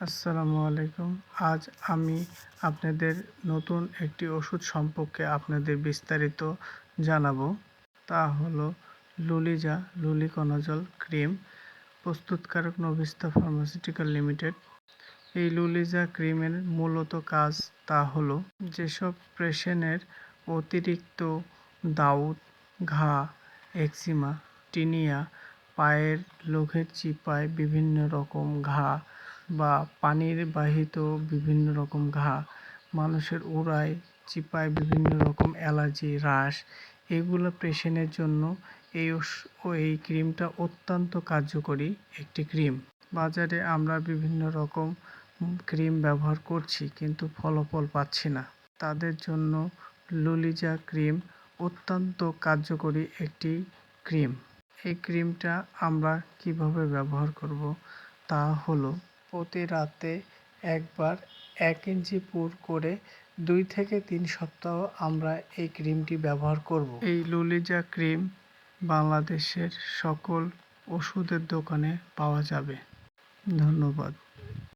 আসসালামু আলাইকুম। আজ আমি আপনাদের নতুন একটি ওষুধ সম্পর্কে আপনাদের বিস্তারিত জানাবো। তা হলো লুলিজা লুলিকোনাজল ক্রিম, প্রস্তুতকারক নোভিস্তা ফার্মাসিউটিক্যাল লিমিটেড। এই লুলিজা ক্রিমের মূলত কাজ তা হলো যেসব পেশেন্টের অতিরিক্ত দাউদ, ঘা, একজিমা, টিনিয়া, পায়ের নখের চিপায় বিভিন্ন রকম ঘা বা পানির বাহিত বিভিন্ন রকম ঘা, মানুষের উড়ায় চিপায় বিভিন্ন রকম অ্যালার্জি, রাশ, এগুলো পেশেন্টের জন্য এই ক্রিমটা অত্যন্ত কার্যকরী একটি ক্রিম। বাজারে আমরা বিভিন্ন রকম ক্রিম ব্যবহার করছি কিন্তু ফলাফল পাচ্ছি না। তাদের জন্য লুলিজা ক্রিম অত্যন্ত কার্যকরী একটি ক্রিম। এই ক্রিমটা আমরা কিভাবে ব্যবহার করব তা হলো প্রতি রাতে একবার 1 ইঞ্চি পুর করে 2 থেকে 3 সপ্তাহ আমরা এই ক্রিমটি ব্যবহার করব। এই লুলিজা ক্রিম বাংলাদেশের সকল ওষুধের দোকানে পাওয়া যাবে। ধন্যবাদ।